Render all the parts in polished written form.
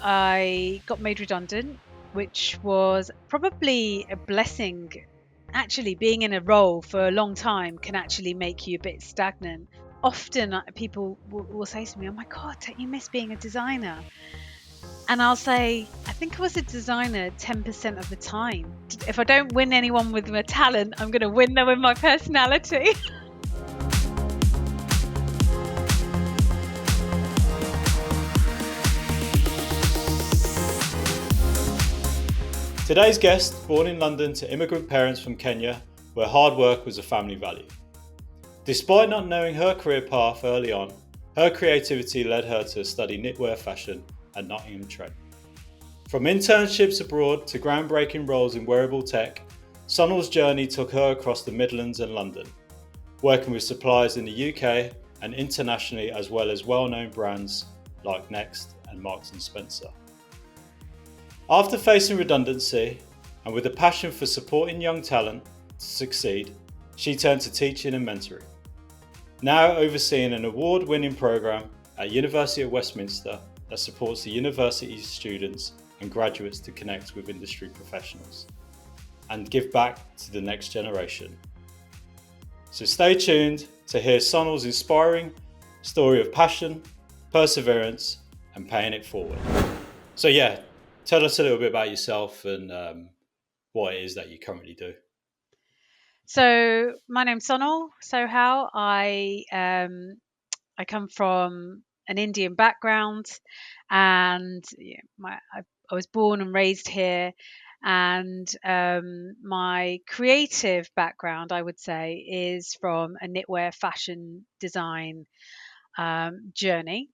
I got made redundant, which was probably a blessing. Actually, being in a role for a long time can actually make you a bit stagnant. Often people will say to me, "Oh my God, don't you miss being a designer?" And I'll say, "I think I was a designer 10% of the time. If I don't win anyone with my talent, I'm going to win them with my personality." Today's guest, born in London to immigrant parents from Kenya, where hard work was a family value. Despite not knowing her career path early on, her creativity led her to study knitwear fashion at Nottingham Trent. From internships abroad to groundbreaking roles in wearable tech, Sonal's journey took her across the Midlands and London, working with suppliers in the UK and internationally, as well as well-known brands like Next and Marks and Spencer. After facing redundancy and with a passion for supporting young talent to succeed, she turned to teaching and mentoring. Now overseeing an award-winning programme at University of Westminster that supports the university's students and graduates to connect with industry professionals and give back to the next generation. So stay tuned to hear Sonal's inspiring story of passion, perseverance, and paying it forward. So yeah, tell us a little bit about yourself and what it is that you currently do. So my name's Sonal Sohal. I come from an Indian background, and I was born and raised here. And my creative background, I would say, is from a knitwear fashion design journey.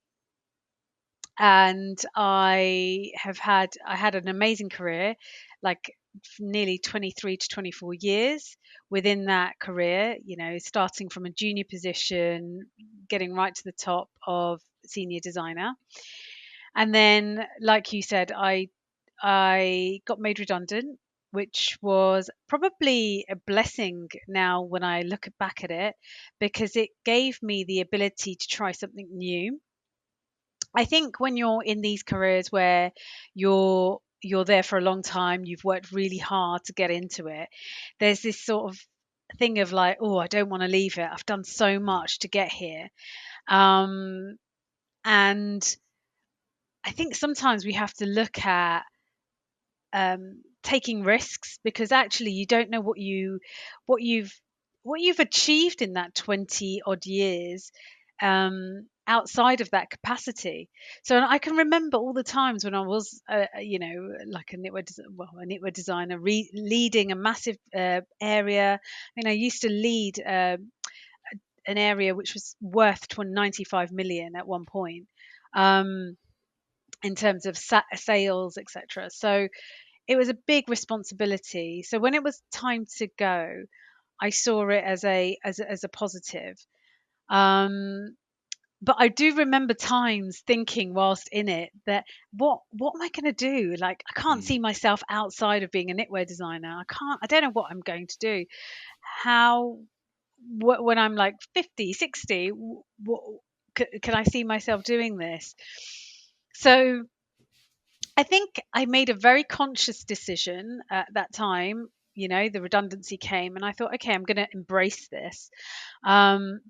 And I had an amazing career, like nearly 23 to 24 years within that career, starting from a junior position, getting right to the top of senior designer. And then, like you said, I got made redundant, which was probably a blessing now when I look back at it, because it gave me the ability to try something new. I think when you're in these careers where you're there for a long time, you've worked really hard to get into it, there's this sort of thing of like, oh, I don't want to leave it. I've done so much to get here. Um, and I think sometimes we have to look at taking risks, because actually you don't know what you've what you've achieved in that 20 odd years outside of that capacity. So I can remember all the times when I was like a knitwear designer, leading a massive area. I mean, I used to lead an area which was worth 95 million at one point, um, in terms of sales, etc. So it was a big responsibility. So when it was time to go, I saw it as a positive. Um, but I do remember times thinking whilst in it that what am I going to do? Like, I can't Mm. see myself outside of being a knitwear designer. I don't know what I'm going to do. How when I'm like 50, 60, what, can I see myself doing this? So I think I made a very conscious decision at that time. The redundancy came, and I thought, okay, I'm going to embrace this,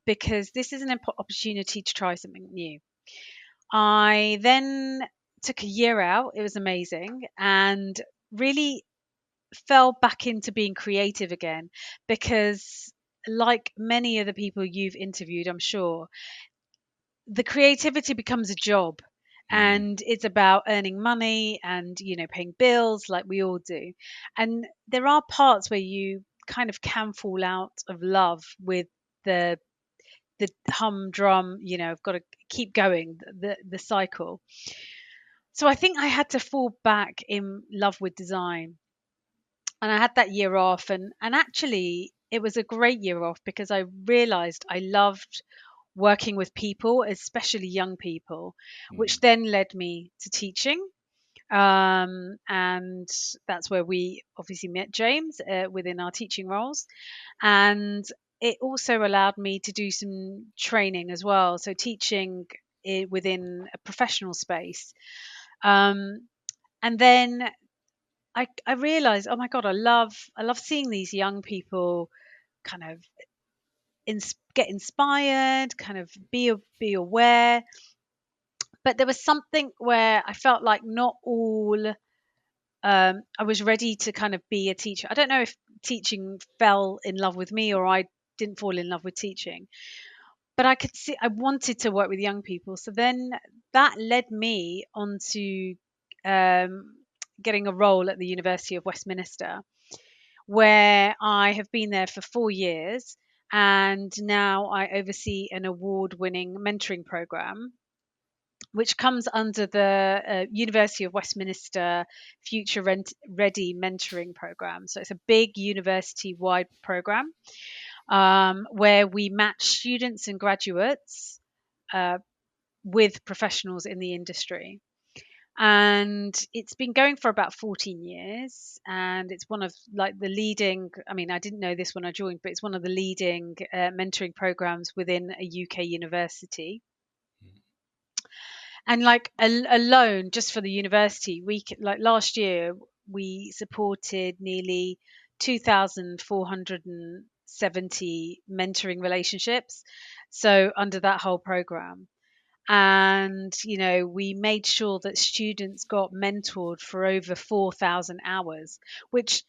because this is an opportunity to try something new. I then took a year out. It was amazing, and really fell back into being creative again, because, like many of the people you've interviewed, I'm sure, the creativity becomes a job, Mm. and it's about earning money and paying bills like we all do. And there are parts where you kind of can fall out of love with the the humdrum, I've got to keep going, the cycle. So I think I had to fall back in love with design, and I had that year off, and actually it was a great year off, because I realized I loved working with people, especially young people, which Mm. then led me to teaching. And that's where we obviously met James, within our teaching roles. And it also allowed me to do some training as well. So teaching within a professional space. Um, and then I realized, oh my God, I love seeing these young people kind of get inspired, kind of be aware. But there was something where I felt like not all I was ready to kind of be a teacher. I don't know if teaching fell in love with me or I didn't fall in love with teaching, but I could see I wanted to work with young people. So then that led me onto um, getting a role at the University of Westminster, where I have been there for 4 years. And now I oversee an award winning mentoring program, which comes under the University of Westminster Future Ready Mentoring Program. So it's a big university wide program where we match students and graduates uh, with professionals in the industry. And it's been going for about 14 years, and it's one of like the leading, I mean, I didn't know this when I joined, but it's one of the leading mentoring programs within a UK university. And like alone just for the university, like last year we supported nearly 2,470 mentoring relationships, so under that whole program. And we made sure that students got mentored for over 4,000 hours, which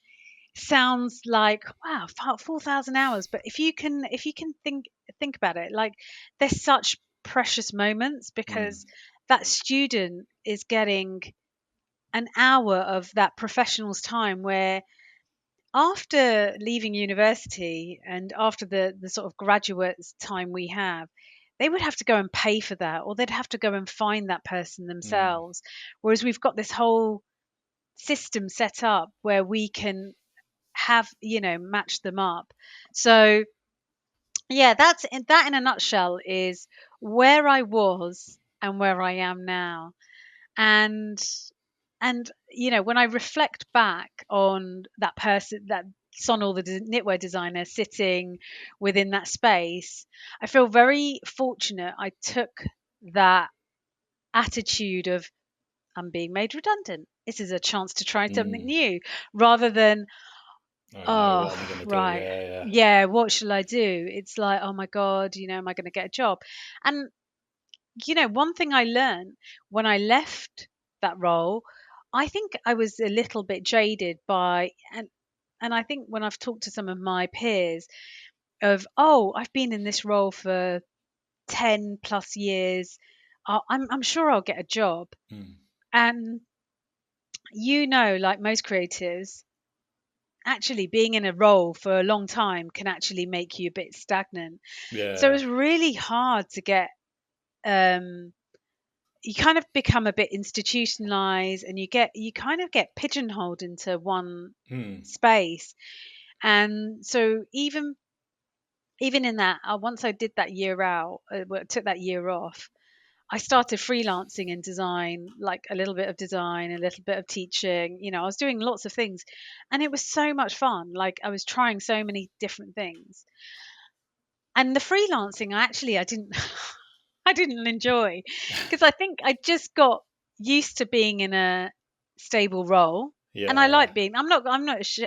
sounds like wow, 4,000 hours. But if you can think about it, like there's such precious moments, Mm. because that student is getting an hour of that professional's time, where after leaving university and after the sort of graduate's time we have, they would have to go and pay for that, or they'd have to go and find that person Mm. themselves. Whereas we've got this whole system set up where we can have match them up. So yeah, that in a nutshell is where I was and where I am now. And and when I reflect back on that person, that Sonal, the knitwear designer, sitting within that space, I feel very fortunate I took that attitude of, I'm being made redundant, this is a chance to try something Mm. new, rather than, Oh no, oh, what am I going to do? right. Yeah, yeah. Yeah, what shall I do? It's like, oh my God, am I going to get a job? And, one thing I learned when I left that role, I think I was a little bit jaded by, and I think when I've talked to some of my peers of, oh, I've been in this role for 10 plus years, I'm sure I'll get a job. Mm. And, like most creatives, actually being in a role for a long time can actually make you a bit stagnant. So Yeah. it's really hard to get, um you kind of become a bit institutionalized, and you kind of get pigeonholed into one Mm. space. And so even in that, once I did that year out, took that year off, I started freelancing in design, like a little bit of design, a little bit of teaching. I was doing lots of things, and it was so much fun. Like I was trying so many different things. And the freelancing, I didn't I didn't enjoy, because I think I just got used to being in a stable role. And I Yeah. like being, I'm not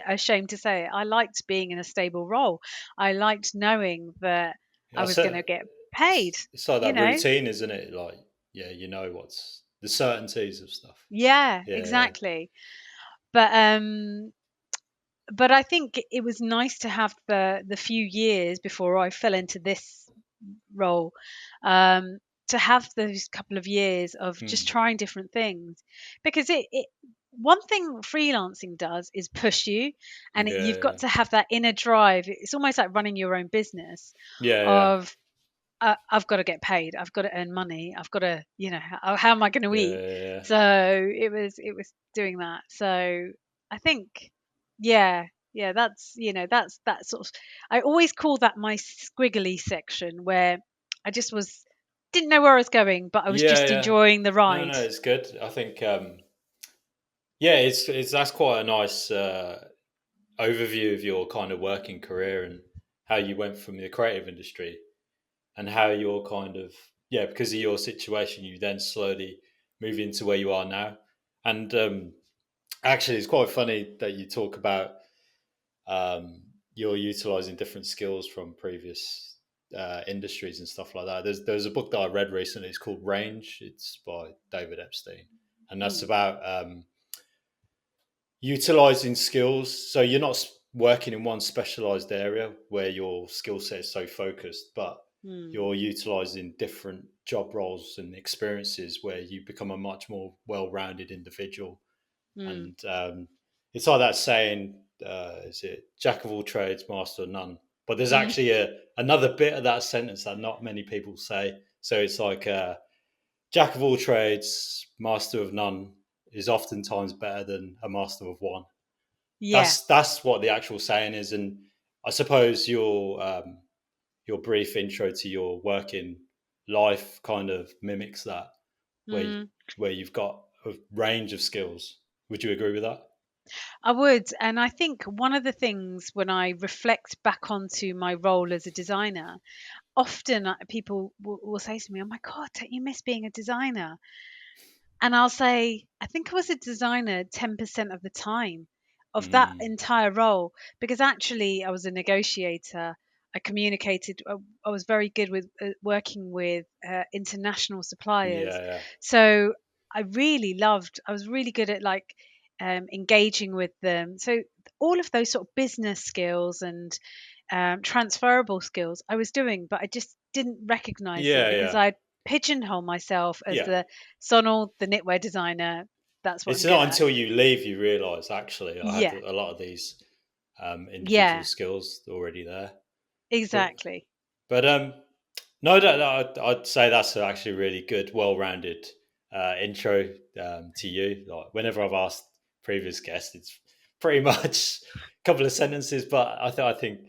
ashamed to say it. I liked being in a stable role. I liked knowing that Yeah. I was going to get paid, It's like you that know. routine, isn't it? Like, yeah, you know what's the certainties of stuff. Yeah, Yeah. exactly. But I think it was nice to have the few years before I fell into this role, um, to have those couple of years of just Mm. trying different things, because it one thing freelancing does is push you, and you've got Yeah. to have that inner drive. It's almost like running your own business Yeah. Yeah. of, I've got to get paid. I've got to earn money. I've got to, how am I going to Yeah. eat? Yeah. Yeah. So it was doing that. So I think, yeah, yeah, that's that sort of. I always call that my squiggly section, where I just didn't know where I was going, but I was Yeah. just Yeah. enjoying the No, ride. no, it's good. I think, yeah, it's that's quite a nice overview of your kind of working career and how you went from the creative industry and how you're kind of, yeah, because of your situation, you then slowly moving to where you are now. And actually, it's quite funny that you talk about you're utilizing different skills from previous industries and stuff like that. There's a book that I read recently. It's called Range. It's by David Epstein, and that's Mm, about utilizing skills. So you're not working in one specialized area where your skill set is so focused, but mm, you're utilizing different job roles and experiences where you become a much more well-rounded individual. mm, And it's like that saying, is it jack of all trades, master of none? But there's mm. actually another bit of that sentence that not many people say. So it's like jack of all trades, master of none is oftentimes better than a master of one. Yeah. That's what the actual saying is, and I suppose your brief intro to your working life kind of mimics that, where Mm. where you've got a range of skills. Would you agree with that? I would. And I think one of the things when I reflect back onto my role as a designer, often people will say to me, "Oh my God, don't you miss being a designer?" And I'll say, I think I was a designer 10% of the time of that Mm. entire role, because actually I was a negotiator. I communicated, I was very good with working with international suppliers. Yeah, So I was really good at like engaging with them. So all of those sort of business skills and transferable skills I was doing, but I just didn't recognize them yeah, because yeah, I'd pigeonhole myself as yeah. the Sonal, the knitwear designer. That's what It's I'm good not at. until you leave you realise actually I had Yeah, a lot of these individual yeah, skills already there. But exactly. but no, I'd say that's actually really good, well-rounded intro to you. Like whenever I've asked previous guests, it's pretty much a couple of sentences. But I think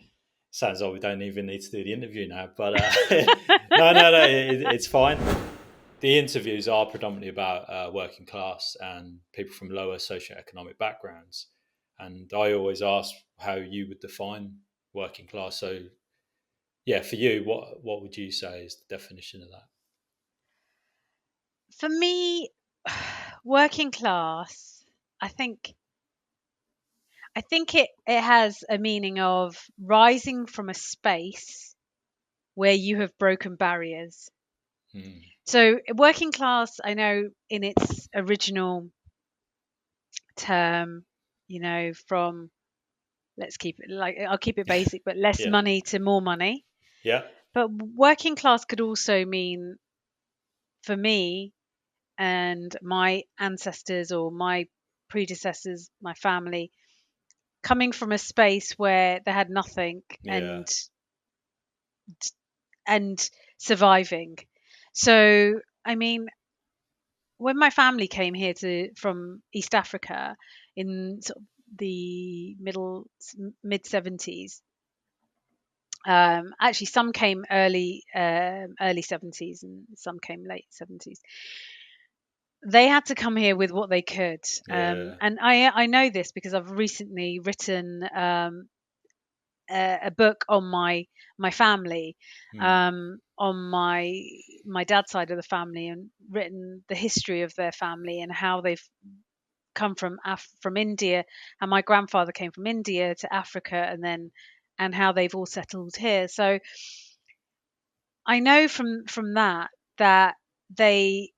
sounds like we don't even need to do the interview now. But no, it's fine. The interviews are predominantly about working class and people from lower socioeconomic backgrounds. And I always ask how you would define working class. So yeah, for you, what would you say is the definition of that? For me, working class, I think it has a meaning of rising from a space where you have broken barriers. Hmm. So working class, I know in its original term, from, let's keep it like, I'll keep it basic, but less Yeah, money to more money. yeah, But working class could also mean, for me and my ancestors or my predecessors, my family, coming from a space where they had nothing yeah, and surviving. So, I mean, when my family came here to from East Africa in sort of the mid 70s, actually some came early 70s and some came late 70s. They had to come here with what they could, yeah. and I know this because I've recently written a book on my family, Hmm. on my dad's side of the family, and written the history of their family and how they've come from India, and my grandfather came from India to Africa, and how they've all settled here. So I know from that they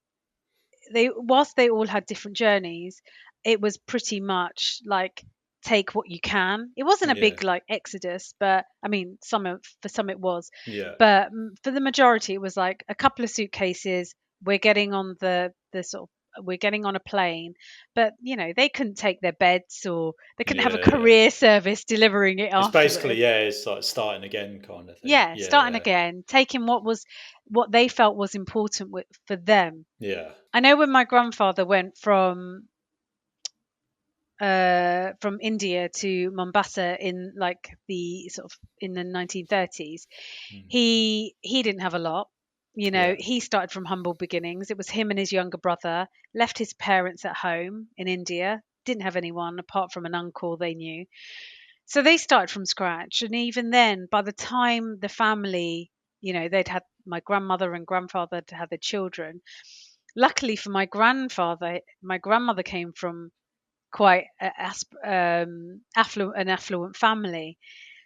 whilst they all had different journeys, it was pretty much like take what you can. It wasn't a Yeah, big like exodus, but I mean, for some it was, yeah, but for the majority, it was like a couple of suitcases. We're getting on the sort of we're getting on a plane, but they couldn't take their beds, or they couldn't have a yeah. courier service delivering it It's basically afterwards. it's like starting again kind of thing. Yeah, starting Yeah, again, taking what they felt was important for them. yeah, I know when my grandfather went from India to Mombasa in like the sort of in the 1930s, mm, he didn't have a lot. yeah, He started from humble beginnings. It was him and his younger brother, left his parents at home in India, didn't have anyone apart from an uncle they knew. So they started from scratch. And even then, by the time the family, they'd had my grandmother and grandfather to have their children, luckily for my grandfather, my grandmother came from quite an affluent family.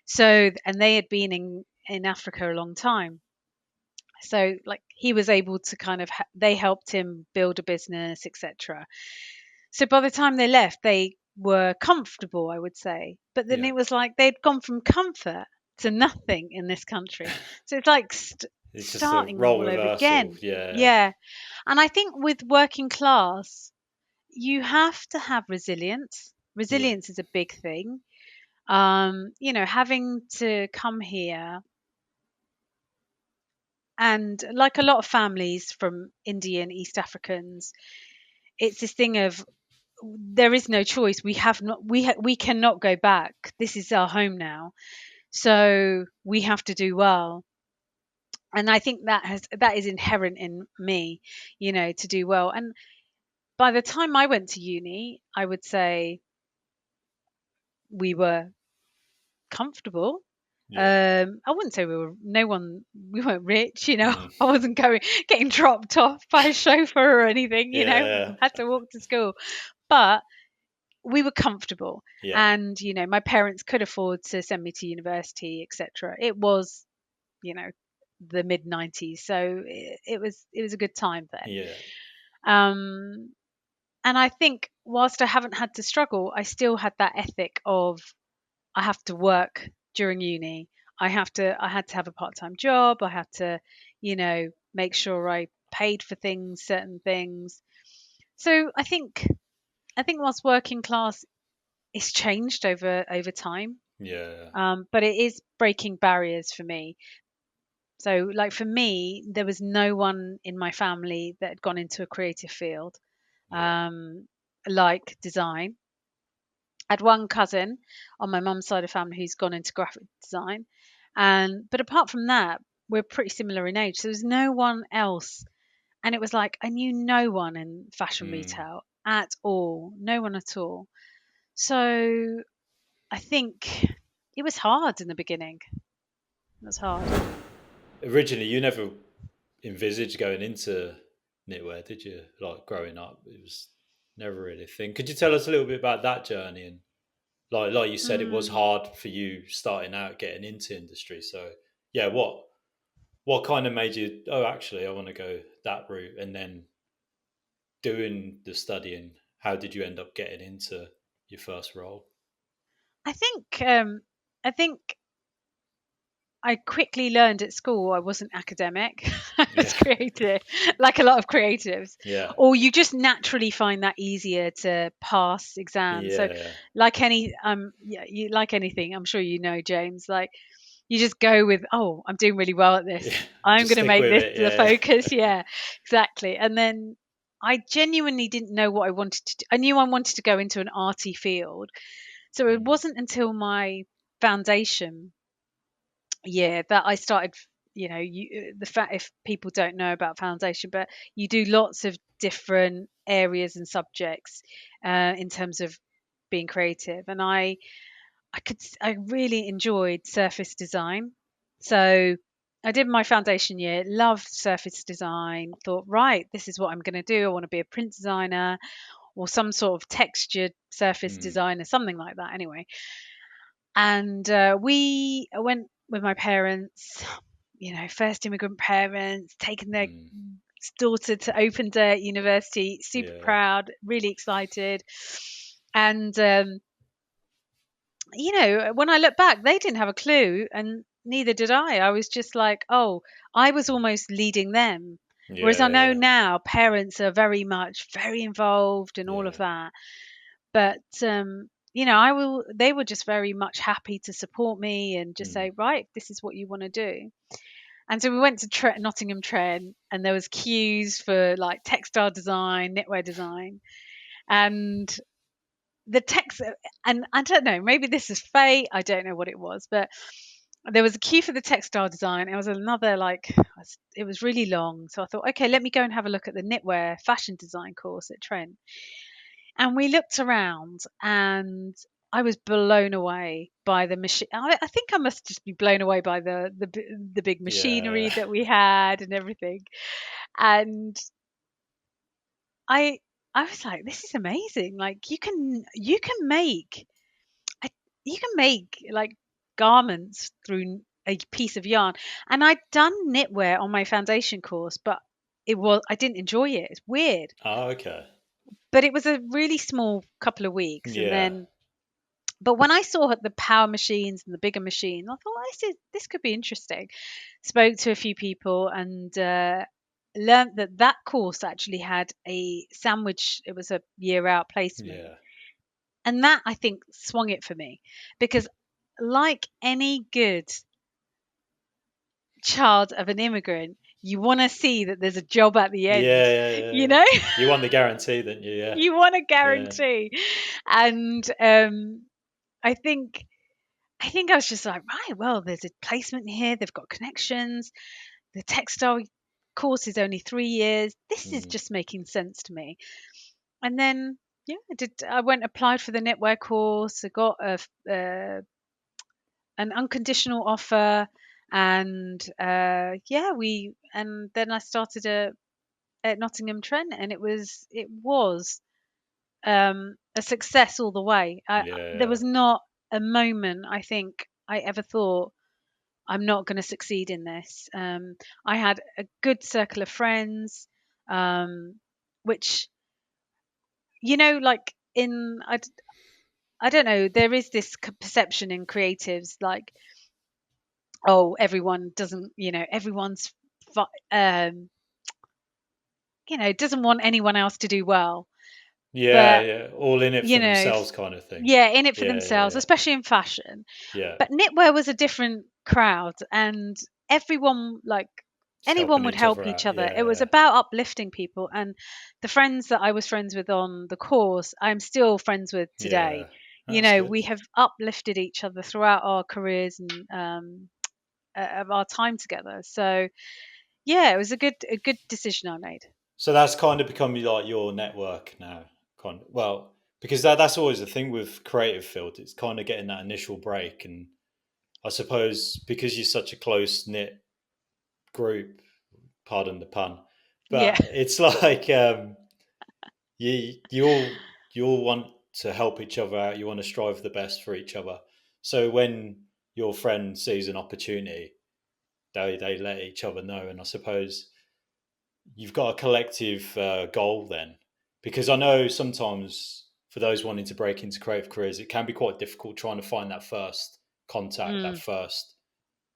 So, and they had been in Africa a long time. So, like, he was able to kind of they helped him build a business, etc. So by the time they left, they were comfortable, I would say. But then Yeah. it was like they'd gone from comfort to nothing in this country. So it's like It's just a starting role all over reversal. again. Yeah. Yeah. And I think with working class, you have to have resilience. Yeah. Resilience is a big thing. Having to come here, and like a lot of families from Indian, East Africans, it's this thing of there is no choice. We have not we cannot go back. This is our home now. So we have to do well. And I think that is inherent in me, to do well. And by the time I went to uni, I would say we were comfortable. Yeah. I wouldn't say we weren't rich, Mm. I wasn't getting dropped off by a chauffeur or anything, Yeah. had to walk to school. But we were comfortable, Yeah. and my parents could afford to send me to university, etc. It was, you know the mid 90s, so it was a good time then. Yeah. um and I think whilst I haven't had to struggle, I still had that ethic of I have to work during uni. I had to have a part-time job. I had to, make sure I paid for certain things. So I think whilst working class, it's changed over time. Yeah. But it is breaking barriers for me. So, like, for me, there was no one in my family that had gone into a creative field, Yeah. um, like design. I had one cousin on my mum's side of family who's gone into graphic design, and but apart from that, we're pretty similar in age. So there's no one else, and it was like I knew no one in fashion Mm. retail at all, no one at all. So I think it was hard in the beginning. It was hard. Originally, you never envisaged going into knitwear, did you? Like growing up, it was never really a thing. Could you tell us a little bit about that journey? And like you said, it was Mm, hard for you starting out getting into industry. So yeah, what kind of made you? Oh, actually, I want to go that route, and then doing the studying. How did you end up getting into your first role? I think I think I quickly learned at school I wasn't academic. I was Yeah, creative, like a lot of creatives. yeah, Or you just naturally find that easier to pass exams. So, yeah. like anything, I'm sure James. Like, you just go with, oh, I'm doing really well at Yeah, this. I'm just going to stick make with this it. the Yeah. focus. Yeah, exactly. And then I genuinely didn't know what I wanted to do. I knew I wanted to go into an arty field. So it Mm, wasn't until my foundation year that I started. The fact, if people don't know about foundation, but you do lots of different areas and subjects in terms of being creative, and I really enjoyed surface design. So I did my foundation year, loved surface design, thought, right, this is what I'm going to do. I want to be a print designer or some sort of textured surface mm, designer, something like that. Anyway, and we went with my parents, first immigrant parents, taking their mm, daughter to open day at university, super yeah. proud, really excited. And when I look back, they didn't have a clue, and neither did I. I was just like, oh, I was almost leading them. Whereas I know Yeah. now parents are very involved and all of Yeah. that. But they were just very much happy to support me and just Mm, say, right, this is what you want to do. And so we went to Nottingham Trent, and there was queues for like textile design, knitwear design, and the text. And I don't know, maybe this is fate. I don't know what it was, but there was a queue for the textile design. It was another it was really long. So I thought, okay, let me go and have a look at the knitwear fashion design course at Trent. And we looked around, and I was blown away by the machine. I think I must just be blown away by the big yeah. machinery that we had and everything. And I I was like, this is amazing. Like you can make I, you can make like garments through a piece of yarn. And I'd done knitwear on my foundation course, but I didn't enjoy it. It's weird. Oh, okay. But it was a really small couple of weeks, and Yeah. then but when I saw the power machines and the bigger machines, I thought, this could be interesting. Spoke to a few people and learned that that course actually had a sandwich. It was a year out placement, Yeah. and that I think swung it for me because, like any good child of an immigrant, you want to see that there's a job at the end. Yeah, yeah, yeah, You yeah. know, You want the guarantee, didn't you? Yeah. you want a Yeah. guarantee, and I think I was just like, right, well, there's a placement here. They've got connections. The textile course is only 3 years. This is Mm. just making sense to me. And then, yeah, I went applied for the knitwear course. I got an unconditional offer, and yeah, and then I started at Nottingham Trent, and it was a success all the way. Yeah, There yeah. was not a moment I think I ever thought I'm not going to succeed in this. I had a good circle of friends, which, like I don't know, there is this perception in creatives like, oh, everyone doesn't, everyone's, um, doesn't want anyone else to do well. Yeah, But, yeah. All in it for themselves kind of thing. yeah, in it for Yeah, yeah, themselves, yeah. especially in fashion. Yeah. But knitwear was a different crowd, and everyone, like, Just anyone helping would each help other each out. other. Yeah, It was yeah. about uplifting people, and the friends that I was friends with on the course, I'm still friends with today. Yeah. That's good. We have uplifted each other throughout our careers and of our time together. So yeah, it was a good decision I made. So that's kind of become like your network now. Well, because that's always the thing with creative field. It's kind of getting that initial break, and I suppose because you're such a close knit group, pardon the pun, Yeah. but it's like you all want to help each other out. You want to strive the best for each other. So when your friend sees an opportunity, they let each other know, and I suppose you've got a collective goal then, because I know sometimes for those wanting to break into creative careers, it can be quite difficult trying to find that first contact, that Mm, first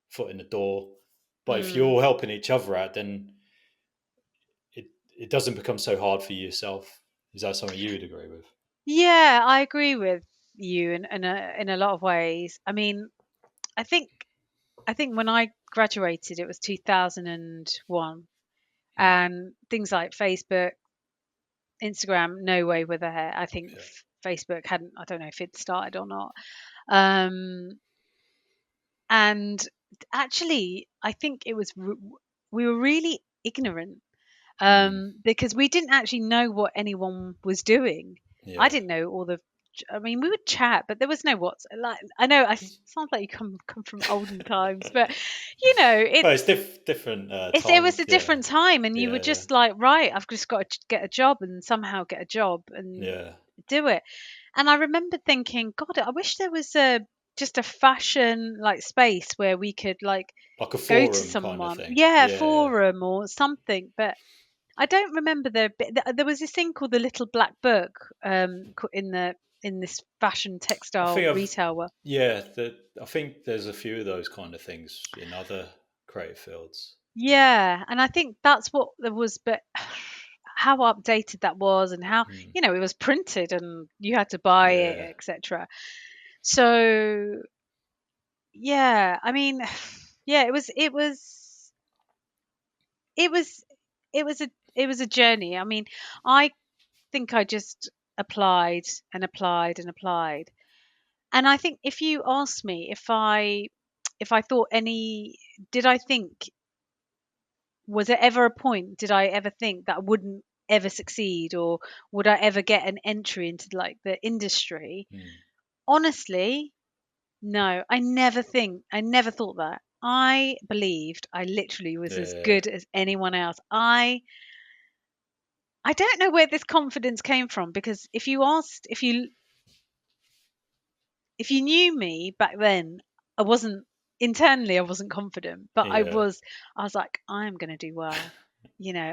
foot in the door. But if you're mm. all helping each other out, then it doesn't become so hard for yourself. Is that something you would agree with? Yeah, I agree with you in a lot of ways. I mean, I think I think when I graduated, it was 2001, Mm. and things like Facebook, Instagram, no way were there. I think Yeah. Facebook hadn't. I don't know if it started or not. Um, and actually, I think we were really ignorant, Mm. because we didn't actually know what anyone was doing. I Yeah. didn't know all the. I mean, we would chat, but there was no what's like. I know I sound like you come from olden times, but Well, it's it's different it was times. a Yeah. different time, and you were Yeah. Yeah. just like, right, I've just got to get a job and somehow get a job and Yeah. do it. And I remember thinking, God, I wish there was a just a fashion like space where we could like Like a go to forum kind of someone, thing. yeah, Yeah. Yeah. forum or something. But I don't remember there was this thing called the Little Black Book, in this fashion I textile think I've retail world. yeah. I think there's a few of those kind of things in other creative fields. Yeah. Yeah, and I think that's what there was, but how updated that was, and how Mm. it was printed and you had to buy Yeah. it, etc. So yeah, I mean, yeah, it was it was a journey. I mean, I think I just applied and applied and applied. And I think if you asked me if I thought any did I think was there ever a point did I ever think that I wouldn't ever succeed, or would I ever get an entry into like the industry? Mm. Honestly, no. I never thought that. I believed I literally was as Yeah. good as anyone else. I I don't know where this confidence came from, because if you knew me back then, I wasn't internally, I wasn't confident, but Yeah. I was like, I'm going to do well.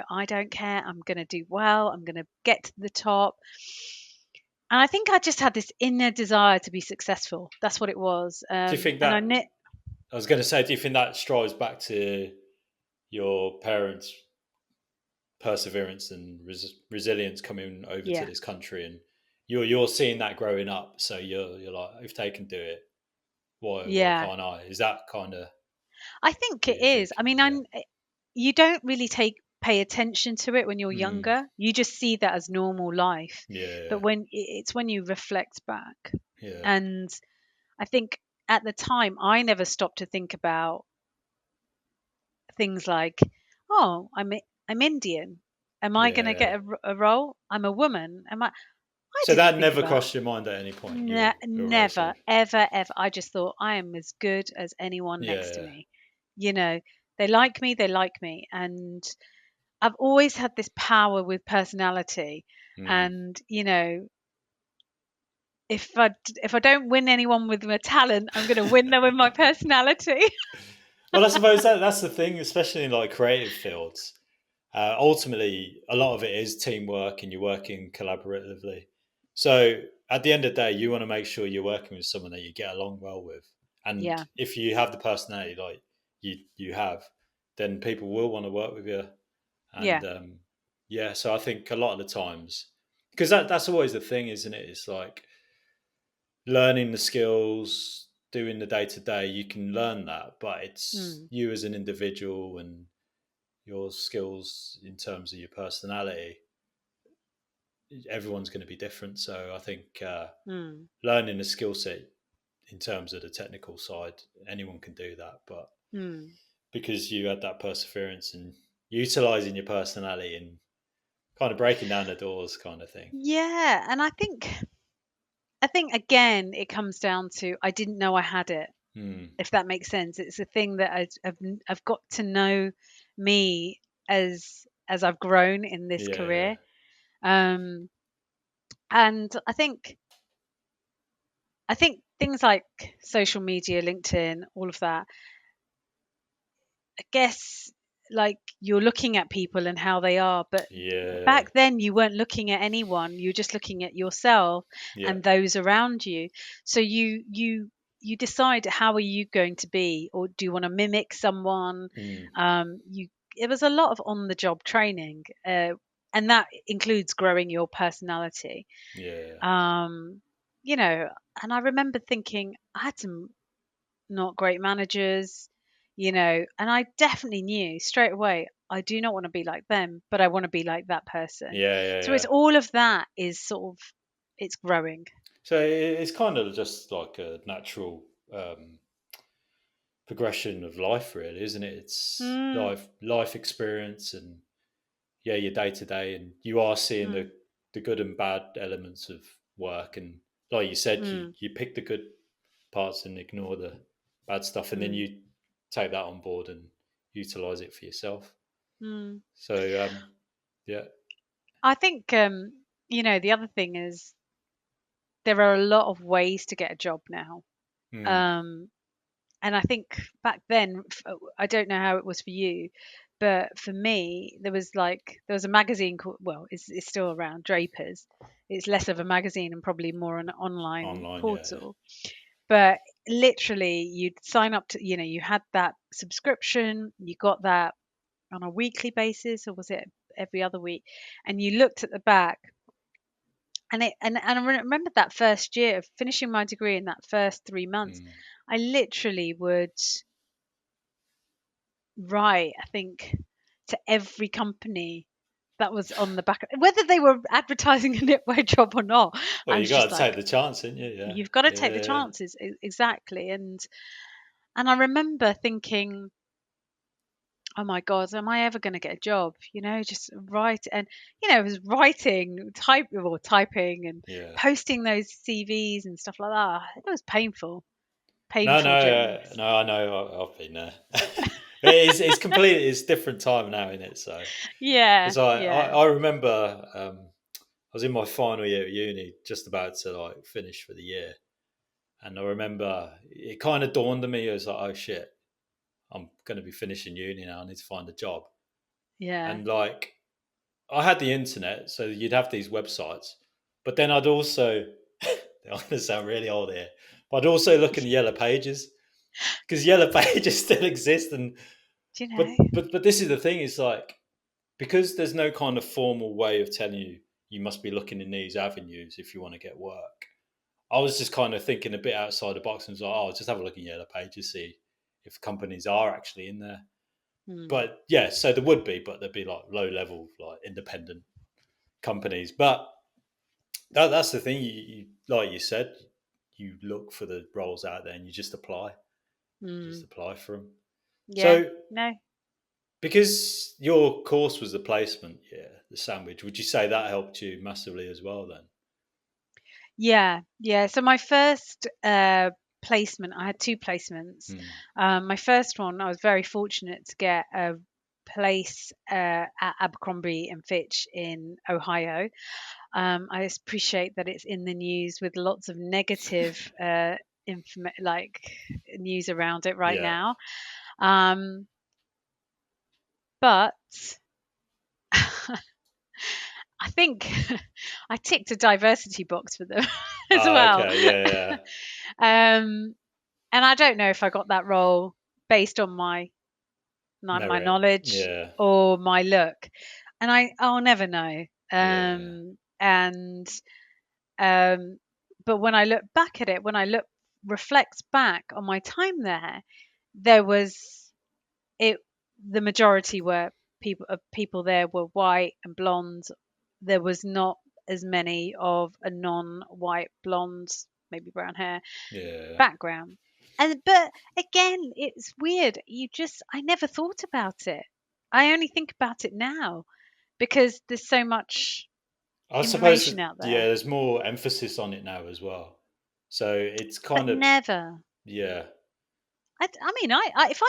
I don't care. I'm going to do well. I'm going to get to the top. And I think I just had this inner desire to be successful. That's what it was. Do you think And I that? knit. I was going to say, do you think that strives back to your parents' perseverance and resilience coming over to Yeah. this country, and you're seeing that growing up? So you're like, if they can do it, why Yeah. can't I? Is that kind of I think what it you're is. I thinking? mean, Yeah. you don't really pay attention to it when you're Mm, younger. You just see that as normal life. yeah. But it's when you reflect back. Yeah. And I think at the time, I never stopped to think about things like, oh, I'm Indian. Am I going to Yeah. get a role? I'm a woman. I So didn't that think never about. crossed your mind at any point. You're always Never, like, ever, ever. I just thought I am as good as anyone next to yeah. me. You know, they like me, they like me. And I've always had this power with personality. Mm. And, if I don't win anyone with my talent, I'm going to win them with my personality. Well, I suppose that's the thing, especially in like creative fields. Ultimately, a lot of it is teamwork and you're working collaboratively. So at the end of the day, you want to make sure you're working with someone that you get along well with. And Yeah. if you have the personality like you have, then people will want to work with you. Yeah. And yeah, so I think a lot of the times, because that's always the thing, isn't it? It's like learning the skills, doing the day to day. You can learn that, but it's Mm, you as an individual and your skills in terms of your personality. Everyone's going to be different. So I think mm, learning a skill set in terms of the technical side, anyone can do that. But mm. because you had that perseverance and utilizing your personality and kind of breaking down the doors, kind of thing. Yeah. And I think again, it comes down to I didn't know I had it, Hmm. if that makes sense. It's a thing that I've got to know me as I've grown in this Yeah, yeah, career. Um, and I think things like social media, LinkedIn, all of that, I guess, like, you're looking at people and how they are, but yeah, back then you weren't looking at anyone. You were just looking at yourself yeah. and those around you. So you decide how are you going to be, or do you want to mimic someone? Mm, You It was a lot of on the job training, and that includes growing your personality. yeah, Um, and I remember thinking I had some not great managers, and I definitely knew straight away I do not want to be like them, but I want to be like that person. yeah, yeah, So it's yeah. all of that is sort of it's growing. So it's kind of just like a natural progression of life, really, isn't it? It's Mm, life experience, and yeah, your day to day, and you are seeing mm, the good and bad elements of work, and like you said, mm, you pick the good parts and ignore the bad stuff, and then mm, you take that on board and utilize it for yourself. mm. So yeah, I think the other thing is there are a lot of ways to get a job now. mm, Um, and I think back then, I don't know how it was for you, but for me, there was a magazine called, well, it's still around, Drapers. It's less of a magazine and probably more an online online, yeah, portal. But literally, you'd sign up to, you had that subscription, you got that on a weekly basis, or was it every other week? And you looked at the back, and I remember that first year of finishing my degree in that first 3 months, mm. I literally would write, I think, to every company that was on the back, whether they were advertising a knitwear job or not. Well, I you was got just to take like, the chance, didn't you? Yeah, you've got to take the yeah, chances, exactly. And I remember thinking, oh my god, am I ever going to get a job? Just write, and I was writing, typing, and yeah. posting those CVs and stuff like that. It was painful, No, painful no, journeys. no. I know. I've been there. It's completely it's different time now, in it. So Yeah, because I, I yeah, I remember I was in my final year at uni, just about to like finish for the year, and I remember it kind of dawned on me. I was like, oh shit, I'm going to be finishing uni now. I need to find a job. yeah. And like, I had the internet, so you'd have these websites, but then I'd also, I'm going to sound really old here, but I'd also look in the yellow pages because yellow pages still exist. And Do you but know? but but this is the thing: is like, because there's no kind of formal way of telling you you must be looking in these avenues if you want to get work. I was just kind of thinking a bit outside the box and was like, oh, just have a look in yellow pages, see if companies are actually in there. Hmm. But yeah, so there would be, but there'd be like low level, like independent companies. But that's the thing. Like you said, you look for the roles out there and you just apply. You just Hmm. apply for them. Yeah. So No. because your course was the placement, yeah, the sandwich, would you say that helped you massively as well then? Yeah, yeah. So my first placement, I had two placements. Hmm. My first one, I was very fortunate to get a place at Abercrombie and Fitch in Ohio. I appreciate that it's in the news with lots of negative like news around it right Yeah. now. Um, but I think I ticked a diversity box for them as Oh, well. okay. Yeah. Um, and I don't know if I got that role based on my Merit. knowledge Yeah. or my look, and I'll never know. Yeah. And um, but when I look back at it, when I look reflect back on my time there, there was it. The majority were people there were white and blonde. There was not as many of a non-white blonde, maybe brown hair Yeah. background. And but again, it's weird. I never thought about it. I only think about it now because there's so much I suppose that, information out yeah, there. there's more emphasis on it now as well. So it's But kind of, never. yeah. I mean, if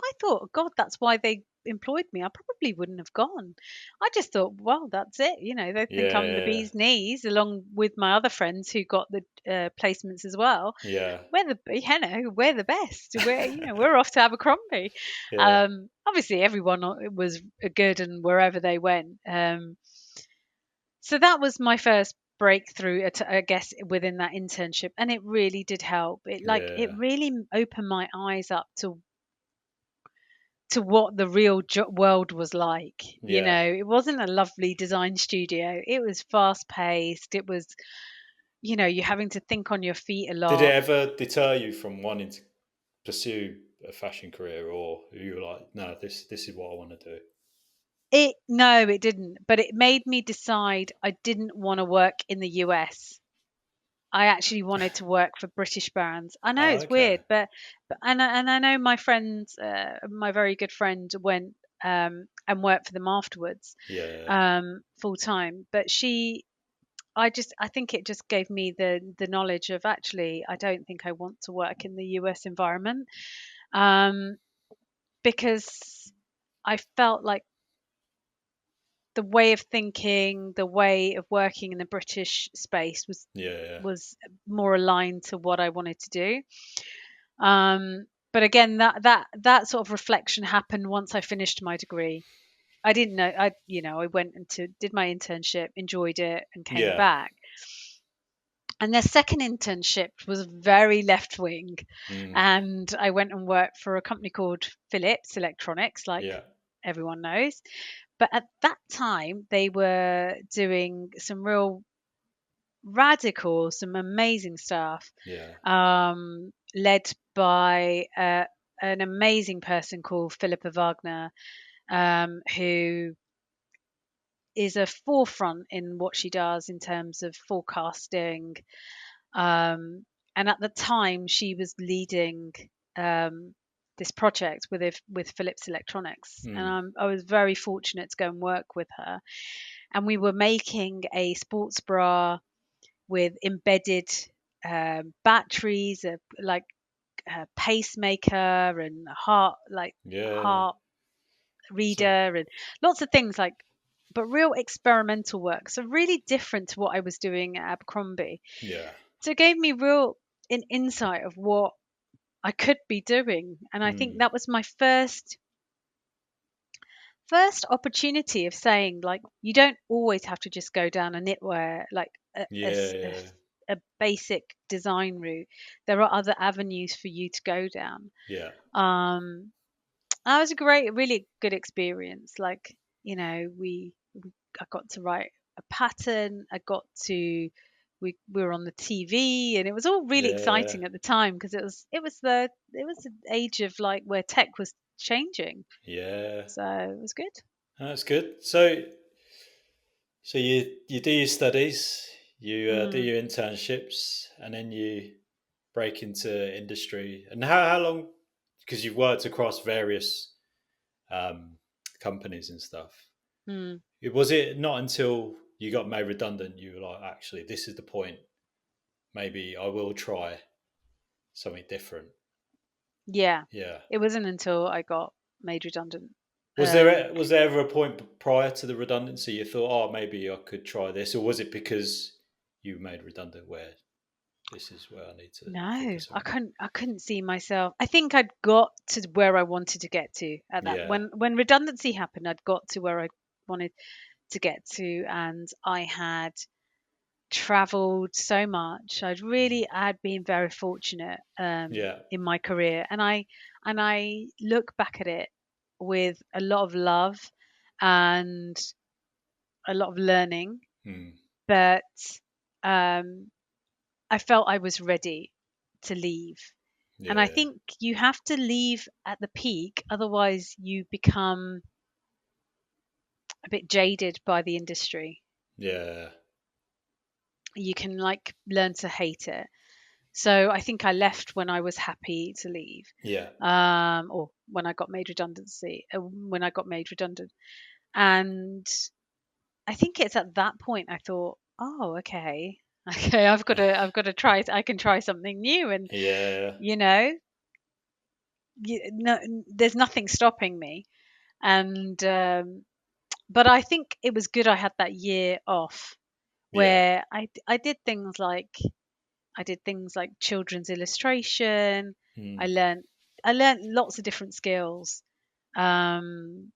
I thought, God, that's why they employed me, I probably wouldn't have gone. I just thought, well, that's it. They think I'm the Yeah. bee's knees, along with my other friends who got the placements as well. Yeah. We're the best. We're off to Abercrombie. Yeah. Obviously, everyone was good, and wherever they went. So that was my first breakthrough, I guess, within that internship, and it really did help. It Yeah. really opened my eyes up to what the real world was like. Yeah. It wasn't a lovely design studio. It was fast paced. It was, you're having to think on your feet a Did it lot. ever deter you from wanting to pursue a fashion career, or you were like, no, this is what I want to do? It No, it didn't, but it made me decide I didn't want to work in the US. I actually wanted to work for British brands. I know Oh, it's okay. weird, and I know my friends, my very good friend went and worked for them afterwards, Yeah. full time. But I think it just gave me the knowledge of, actually, I don't think I want to work in the US environment, um, because I felt like the way of thinking, the way of working in the British space Yeah. was more aligned to what I wanted to do. But again, that sort of reflection happened once I finished my degree. I didn't know. I went into did my internship, enjoyed it, and came Yeah. back. And their second internship was very left wing, Mm. and I went and worked for a company called Philips Electronics, like Yeah. everyone knows. But at that time, they were doing some real radical, some amazing stuff, Yeah. led by an amazing person called Philippa Wagner, who is a forefront in what she does in terms of forecasting. And at the time, she was leading um, this project with Philips Electronics, and Mm. I was very fortunate to go and work with her. And we were making a sports bra with embedded batteries, like pacemaker and Yeah. heart So reader and lots of things like, but real experimental work. So really different to what I was doing at Abercrombie. yeah. So it gave me real an insight of what I could be doing. And I think Mm. that was my first opportunity of saying, like, you don't always have to just go down a knitwear, like Yeah, yeah, a basic design route. There are other avenues for you to go down. yeah, um that was a really good experience. Like, we I got to write a pattern. I got to we were on the TV, and it was all really yeah, exciting at the time, because it was the age of, like, where tech was changing. yeah. So it was good. That's good. So you do your studies, you do Mm, your internships, and then you break into industry. And how long? Because you've worked across various um, companies and stuff. mm. Was it not until you got made redundant you were like, actually, this is the point. Maybe I will try something different. Yeah, Yeah. it wasn't until I got made redundant. Was there ever a point prior to the redundancy you thought, oh, maybe I could try this, or was it because you were made redundant where this is where I need to No, focus I on? couldn't see myself. I think I'd got to where I wanted to get to at that. Yeah. When redundancy happened, I'd got to where I wanted to get to, and I had traveled so much. Mm. I'd been very fortunate Yeah. in my career, and I look back at it with a lot of love and a lot of learning. Mm. But um, I felt I was ready to leave. And I Yeah. think you have to leave at the peak, otherwise you become a bit jaded by the industry. Yeah. You can, like, learn to hate it. So I think I left when I was happy to leave, Yeah. or when I got made redundant. And I think it's at that point I thought, oh, okay, okay, I've got to try. I can try something new, and Yeah. you know, no, there's nothing stopping me. And but I think it was good I had that year off, Yeah. where I did things like children's illustration. I Mm. learned I learned lots of different skills. Um,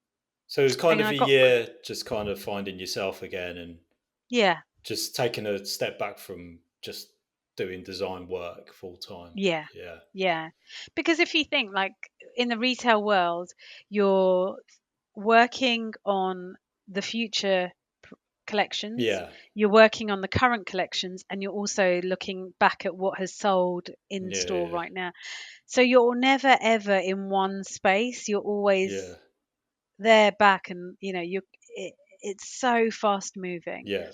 So it was kind and of I a got year just kind of finding yourself again and Yeah, just taking a step back from just doing design work full time. yeah, Yeah. yeah. Because if you think, like, in the retail world, you're working on the future collections, Yeah. you're working on the current collections, and you're also looking back at what has sold in store Yeah. right now. So you're never ever in one space. You're Yeah. always there back, and it's so fast moving. Yeah.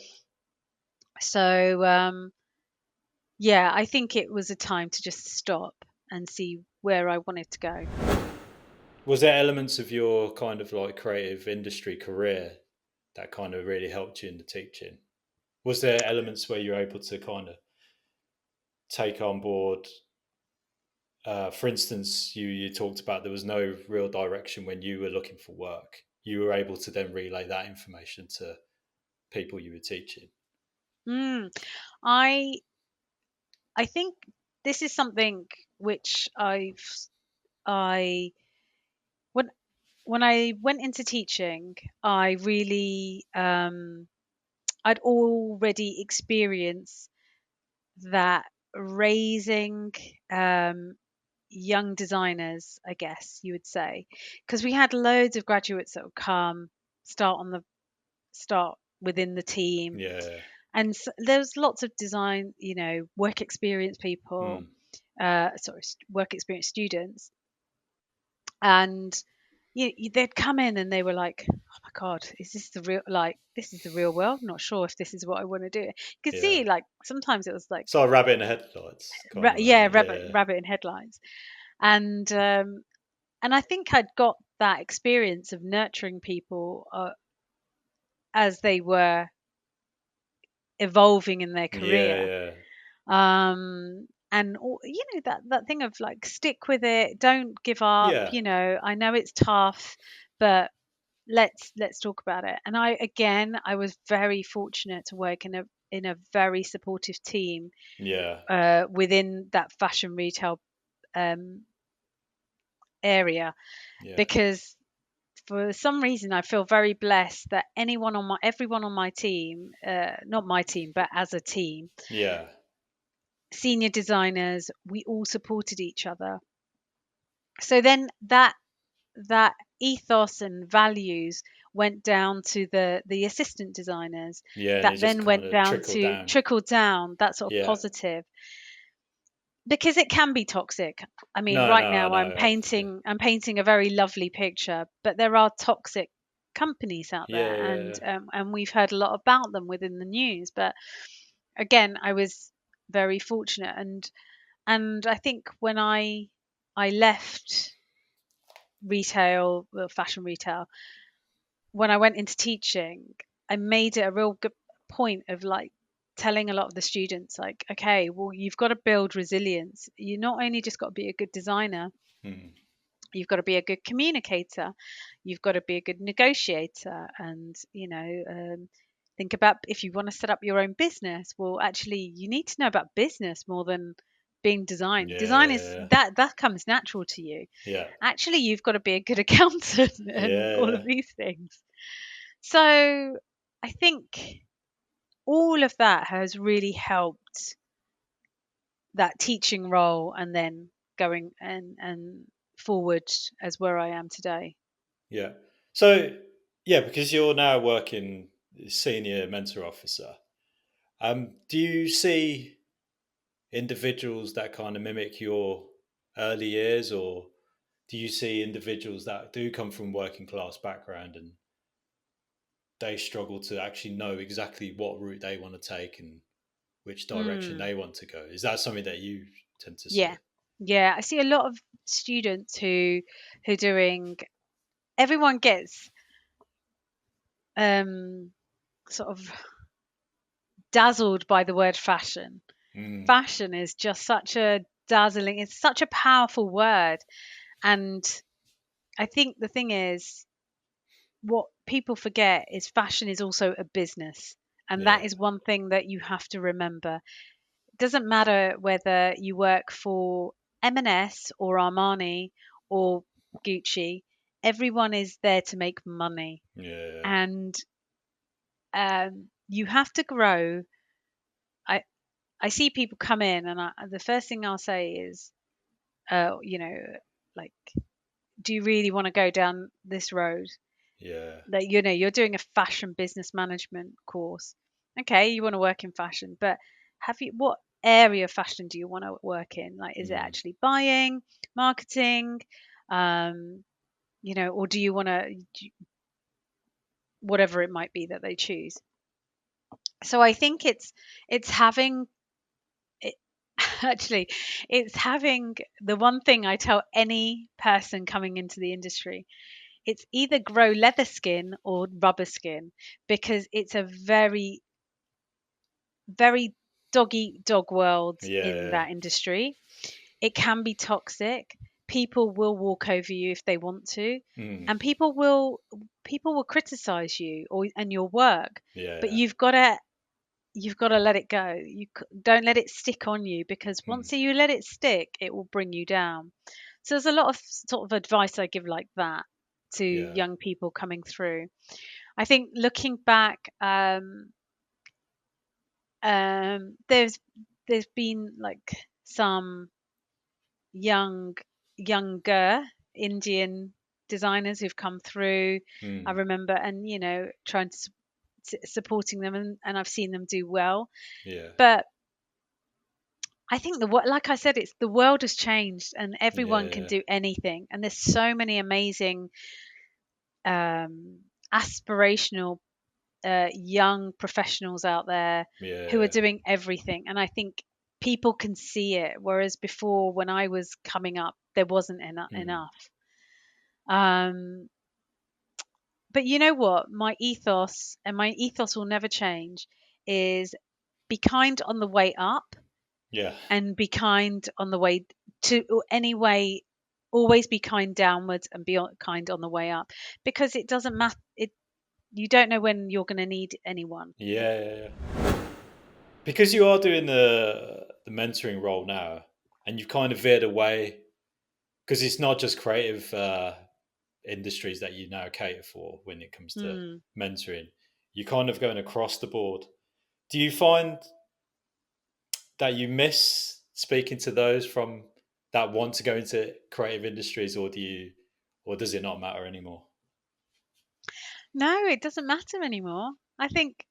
So yeah, I think it was a time to just stop and see where I wanted to go. Was there elements of your kind of like creative industry career that kind of really helped you in the teaching? Was there elements where you're able to kind of take on board? For instance, you talked about there was no real direction when you were looking for work. You were able to then relay that information to people you were teaching. Mm, I I think this is something which I when I went into teaching, I really I'd already experienced that raising um, young designers, I guess you would say, because we had loads of graduates that would come, start on the start within the team, Yeah. and there was lots of design, work experience people, Mm. work experience students, and they'd come in and they were like, "Oh my god, is this the real like this is the real world? I'm not sure if this is what I want to do." You could Yeah. see, like, sometimes it was like, So a rabbit in the headlights kind of yeah, moment. rabbit Yeah. rabbit in headlights. And I think I'd got that experience of nurturing people as they were evolving in their Yeah. career. Yeah. that thing of like, stick with it, don't give up. Yeah. I know it's tough, but let's talk about it. And I was very fortunate to work in a very supportive team Yeah. within that fashion retail um, area, Yeah. because for some reason I feel very blessed that everyone on my team, not my team but as a team, Yeah. senior designers, we all supported each other. So then that ethos and values went down to the assistant designers, Yeah. And that it just then kind went of down trickled to down. trickled down, that sort of Yeah. positive, because it can be toxic. I mean, No, right no, I now know. Yeah. I'm painting a very lovely picture, but there are toxic companies out there, Yeah. Yeah. and we've heard a lot about them within the news. But again, I was very fortunate, and I think when I left retail, well, fashion retail, when I went into teaching, I made it a real good point of like telling a lot of the students, like, okay, well, you've got to build resilience. You not only just got to be a good designer, Hmm. you've got to be a good communicator, you've got to be a good negotiator, and think about, if you want to set up your own business, well, actually, you need to know about business more than being design. Design is Yeah. that comes natural to you. Yeah. Actually, you've got to be a good accountant and all Yeah. of these things. So I think all of that has really helped that teaching role, and then going and forward as where I am today. Yeah. So, yeah, because you're now working as senior mentor officer, do you see individuals that kind of mimic your early years, or do you see individuals that do come from working class background and they struggle to actually know exactly what route they want to take and which direction Mm, they want to go? Is that something that you tend to yeah, see? yeah. I see a lot of students who doing. Everyone gets um, sort of dazzled by the word fashion. Mm, Fashion is just such a dazzling. It's such a powerful word, and I think the thing is, what people forget is fashion is also a business. And yeah. that is one thing that you have to remember. It doesn't matter whether you work for M&S or Armani or Gucci, everyone is there to make money. Yeah. And you have to grow. I, I see people come in, and the first thing I'll say is, uh, you know, like, do you really want to go down this road? Yeah. That you're doing a fashion business management course. Okay, you want to work in fashion, but what area of fashion do you want to work in? Like, is it Mm, actually buying, marketing, um or do you want to, whatever it might be that they choose. So I think it's having it, actually, it's having the one thing I tell any person coming into the industry: it's either grow leather skin or rubber skin, because it's a very, very dog eat dog world in yeah. that industry. It can be toxic. People will walk over you if they want to, Mm, and people will criticize you or and your work, but yeah. you've got to let it go. Don't let it stick on you, because Mm, once you let it stick, it will bring you down. So there's a lot of sort of advice I give like that to yeah. young people coming through. I think looking back, there's been like some young younger Indian designers who've come through. I Mm, remember, and trying to supporting them, and I've seen them do well. yeah. But I think like I said, it's the world has changed, and everyone can Yeah. do anything. And there's so many amazing, um, aspirational, young professionals out there who are Yeah. doing everything. And I think people can see it. Whereas before, when I was coming up, there wasn't Mm, enough. Um, but you know what? My ethos will never change, is be kind on the way up, Yeah. and be kind on the way to any way. Always be kind downwards and be kind on the way up, because it doesn't matter. You don't know when you're going to need anyone. Yeah, yeah, yeah. Because you are doing the mentoring role now, and you've kind of veered away because it's not just creative industries that you now cater for when it comes to Hmm. mentoring. You're kind of going across the board. Do you find that you miss speaking to those from that want to go into creative industries, or or does it not matter anymore? No, it doesn't matter anymore. I think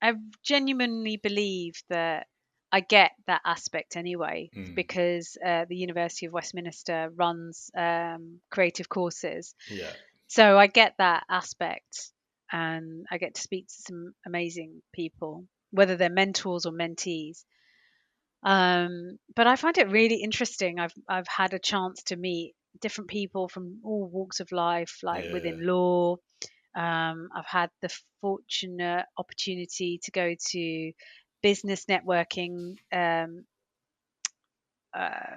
I genuinely believe that I get that aspect anyway, Mm, because the University of Westminster runs creative courses. yeah, So I get that aspect, and I get to speak to some amazing people, whether they're mentors or mentees. But I find it really interesting. I've had a chance to meet different people from all walks of life, like yeah, within law. I've had the fortunate opportunity to go to business networking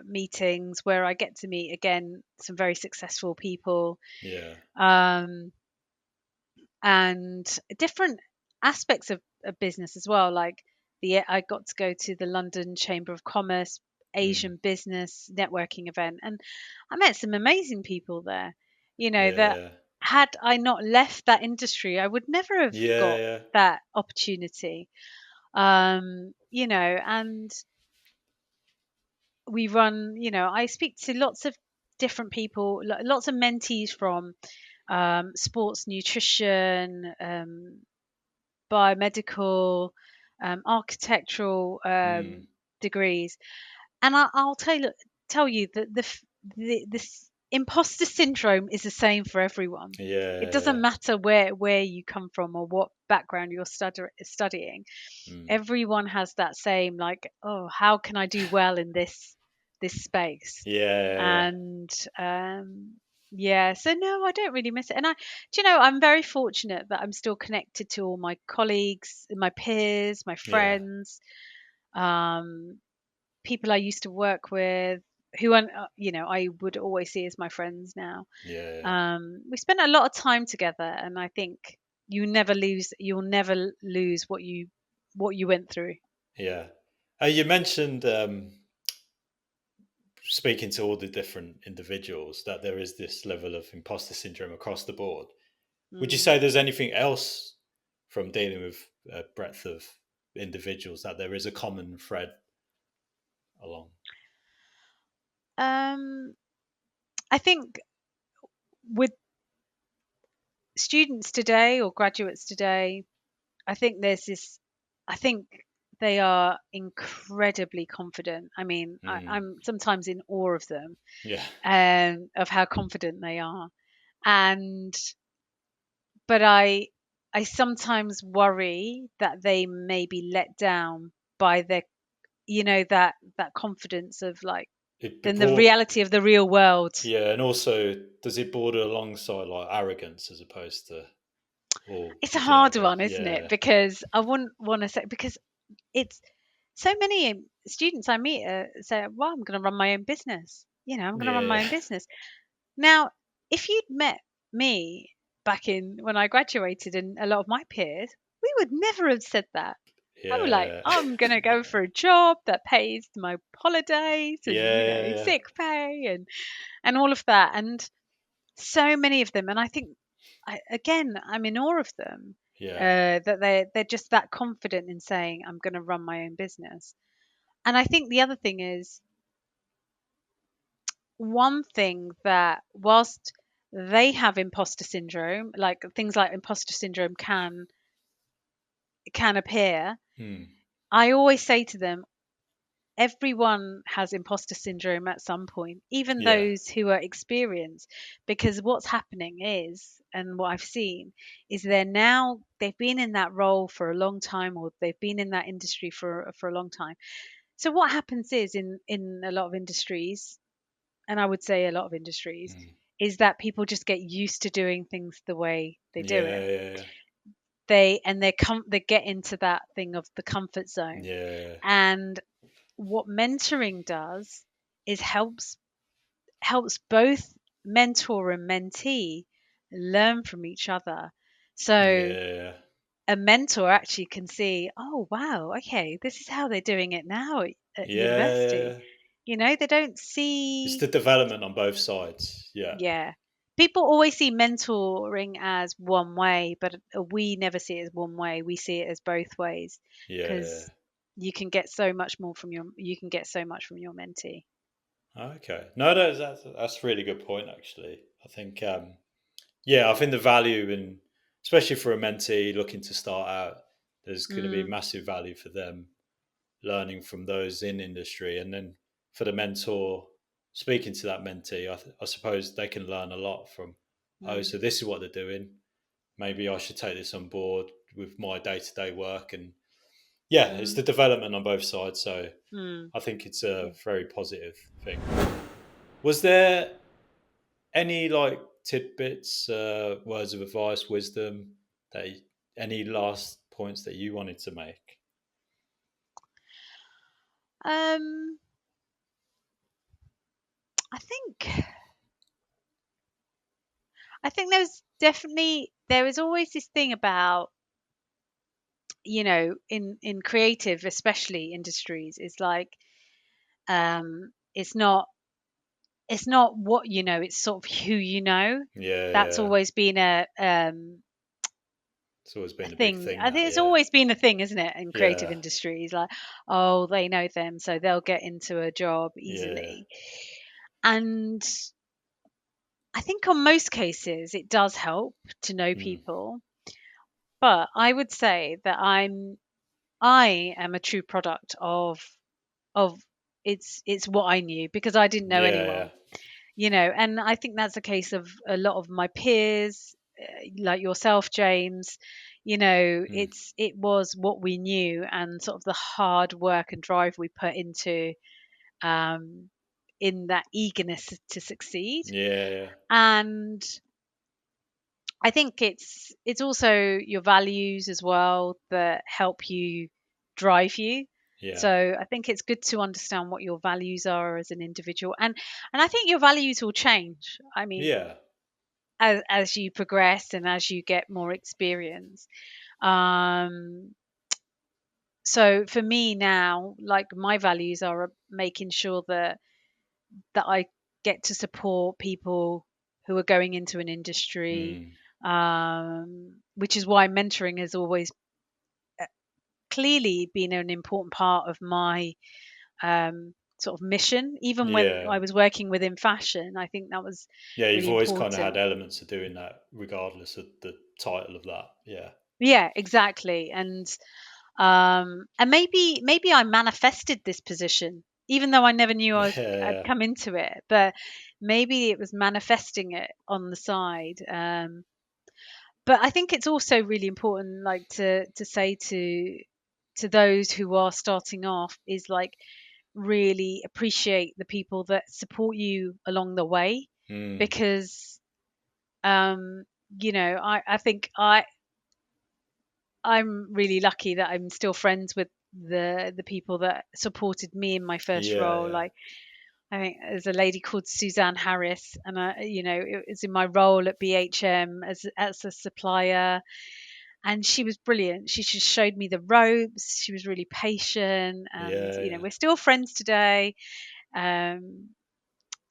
meetings, where I get to meet again some very successful people, yeah, um, and different aspects of business as well. Like I got to go to the London Chamber of Commerce mm, Asian business networking event, and I met some amazing people there. That yeah, had I not left that industry, I would never have yeah, got yeah, that opportunity. And I speak to lots of different people, lots of mentees from sports nutrition, biomedical, architectural mm, degrees, and I'll tell you that this imposter syndrome is the same for everyone. It yeah, doesn't matter where you come from or what background you're studying. mm, Everyone has that same, like, oh, how can I do well in this space? yeah, yeah, And yeah, so no, I don't really miss it. And I'm very fortunate that I'm still connected to all my colleagues, my peers, my yeah, friends, um, people I used to work with, who I would always see as my friends now. yeah, We spent a lot of time together, and I think you'll never lose what you went through. yeah. You mentioned speaking to all the different individuals that there is this level of imposter syndrome across the board. Would you Mm. say there's anything else from dealing with a breadth of individuals that there is a common thread along? Um, I think with students today or graduates today, I think there's this. I think they are incredibly confident. I mean, Mm, I'm sometimes in awe of them, yeah, of how confident they are. And but I sometimes worry that they may be let down by that confidence of, like, it then the brought reality of the real world. yeah, and also does it border alongside like arrogance as opposed to, or It's a would you not hard agree? one, isn't it? Yeah, Because I wouldn't want to say, because it's so many students I meet say, well, I'm going to run my own business. I'm going to run yeah, my own business. Now, if you'd met me back in when I graduated, and a lot of my peers, we would never have said that. I was like, yeah, I'm going to go for a job that pays my holidays and, yeah, sick pay and all of that. And so many of them, and I think, I'm in awe of them, yeah, that they're just that confident in saying, I'm going to run my own business. And I think the other thing is, one thing that, whilst they have imposter syndrome, like things like imposter syndrome can appear, mm, I always say to them, everyone has imposter syndrome at some point, even yeah, those who are experienced. Because what's happening is, and what I've seen is, they've been in that role for a long time, or they've been in that industry for a long time. So what happens is, in a lot of industries, and I would say a lot of industries, mm, is that people just get used to doing things the way they do it. yeah, yeah, they get into that thing of the comfort zone. Yeah. And what mentoring does is helps both mentor and mentee learn from each other. So Yeah. a mentor actually can see, oh wow, okay, this is how they're doing it now at university. Yeah. They don't It's see. the development on both sides. Yeah. Yeah. People always see mentoring as one way, but we never see it as one way. We see it as both ways, Yeah. because you can get so much from your mentee. Okay. No, that's a really good point, actually. I think, yeah, I think the value in, especially for a mentee looking to start out, there's going to be Mm, massive value for them learning from those in industry. And then for the mentor, speaking to that mentee, I suppose they can learn a lot from, oh, mm, so this is what they're doing. Maybe I should take this on board with my day to day work. And yeah, it's mm, the development on both sides. So mm. I think it's a Yeah. very positive thing. Was there any like tidbits, words of advice, wisdom that any last points that you wanted to make? Um, I think I think there is always this thing about, in creative, especially industries, is like, it's not what you know, it's sort of who you know. Yeah, That's yeah. always been It's always a been a big thing. thing I think that, it's yeah. always been a thing, isn't it, in creative Yeah, industries? Like, oh, they know them, so they'll get into a job yeah. easily. And I think on most cases it does help to know Mm. people. But I would say that I am a true product of it's what I knew, because I didn't know Yeah, anyone. And I think that's a case of a lot of my peers, like yourself, James. yeah. Mm. It was what we knew, and sort of the hard work and drive we put um in that eagerness to succeed. Yeah, yeah. And I think it's also your values as well that help you drive you. Yeah. So I think it's good to understand what your values are as an individual, and I think your values will change. I mean, Yeah. as you progress and as you get more experience. Um, so for me now, like, my values are making sure that I get to support people who are going into an industry, Mm. which is why mentoring has always uh, clearly been an important part of my sort of mission. Even when Yeah. I was working within fashion, I think that was Yeah, you've really always kind of had important. elements of doing that regardless of the title of that. Yeah. Yeah, exactly. And maybe I manifested this position, even though I never knew I'd Yeah. come into it. But maybe it was manifesting it on the side. But I think it's also really important, like, to say to those who are starting off, is like, really appreciate the people that support you along the way, Mm. because um I think I'm really lucky that I'm still friends with the people that supported me in my first Yeah, role. yeah. Like, I think there's a lady called Suzanne Harris, and it was in my role at BHM as a supplier, and she was brilliant. She just showed me the ropes. She was really patient, and Yeah, yeah. we're still friends today. Um,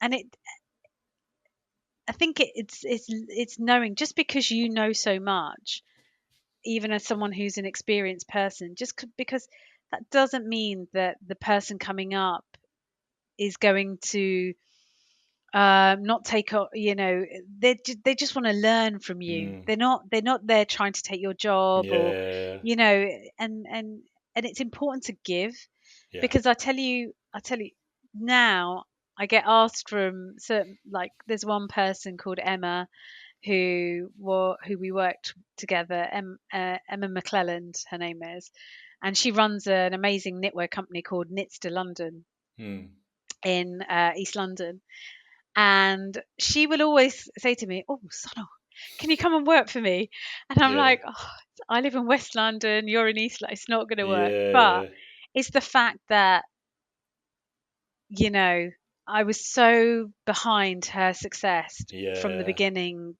and I think it's knowing, just because you know so much, even as someone who's an experienced person, because that doesn't mean that the person coming up is going to not take they just want to learn from you. Mm. They're not there trying to take your job, or Yeah, you know and and and it's important to give, yeah. because I tell you now, I get asked from certain, like, there's one person called Emma, who we worked together. Emma McClelland, her name is, and she runs an amazing knitwear company called Knits to London Mm. in East London. And she will always say to me, "Oh, Sonal, can you come and work for me? And I'm Yeah. like, oh, I live in West London, you're in East London, it's not going to work. But Yeah. it's the fact that, you know, I was so behind her success from the Yeah. beginning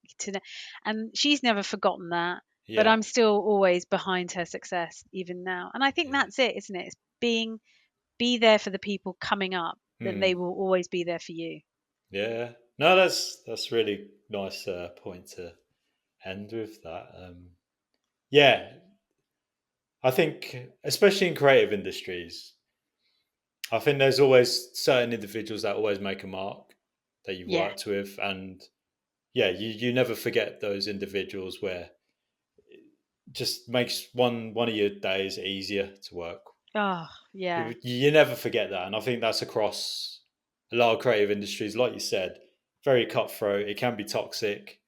and she's never forgotten that. But Yeah. I'm still always behind her success even now. And I think Yeah. that's it, isn't it? It's be there for the people coming up, then Hmm. they will always be there for you. Yeah. No, that's really nice point to end with that. Yeah, I think especially in creative industries, I think there's always certain individuals that always make a mark that you've Yeah. worked with, and yeah, you never forget those individuals where it just makes one of your days easier to work. Oh, yeah. You never forget that, and I think that's across a lot of creative industries. Like you said, very cutthroat. It can be toxic.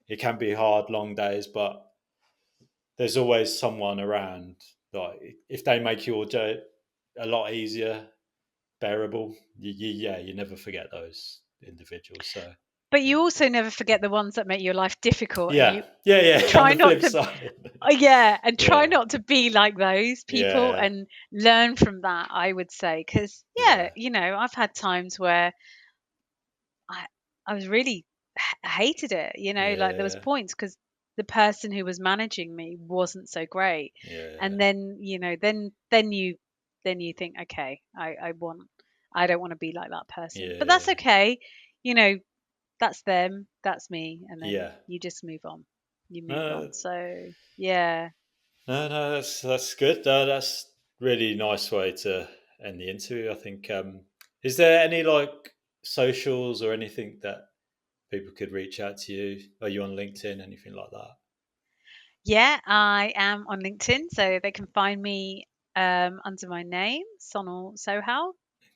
It can be hard, long days, but there's always someone around. Like if they make your day a lot easier, bearable, yeah, you never forget those individuals. So But yeah, you also never forget the ones that make your life difficult, and yeah, you yeah, yeah. On try the not flip to, side, yeah, and try yeah, not to be like those people yeah, and learn from that, I would say. Because, yeah, yeah, I've had times where I, I was really hated it, like there was yeah, points because the person who was managing me wasn't so great. yeah, And then, then you think, okay, I don't want to be like that person. But that's yeah, okay. You know, that's them, that's me, and then yeah. you just move on. You move No, on. So, yeah. no, that's good. That's really nice way to end the interview. I think. Is there any like socials or anything that people could reach out to you? Are you on LinkedIn? Anything like that? Yeah, I am on LinkedIn, so they can find me under my name, Sonal Sohal.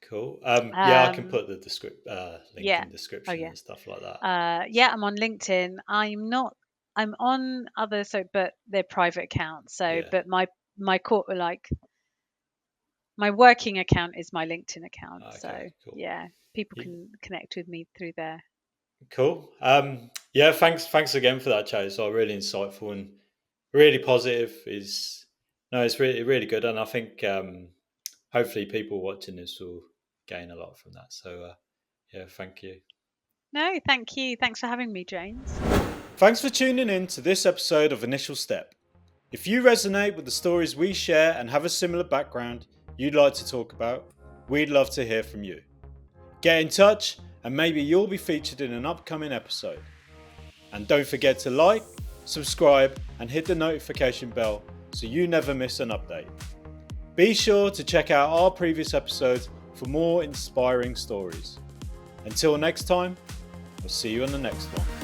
Cool. Yeah, I can Um, put the link yeah. in Oh, description yeah. and stuff like that. Yeah, So I'm on LinkedIn. I'm on other, but they're private accounts. So, yeah. but my working account is my LinkedIn account. Okay. So, Cool. yeah, people Y- can connect with me through there. Cool. Yeah. Thanks again for that, Chase. So really insightful and really positive. Is no, it's really good, and I think hopefully people watching this will gain a lot from that. So yeah, thank you. No, thank you. Thanks for having me, James. Thanks for tuning in to this episode of Initial Step. If you resonate with the stories we share and have a similar background you'd like to talk about, we'd love to hear from you. Get in touch and maybe you'll be featured in an upcoming episode. And don't forget to like, subscribe, and hit the notification bell so you never miss an update. Be sure to check out our previous episodes for more inspiring stories. Until next time, we'll see you on the next one.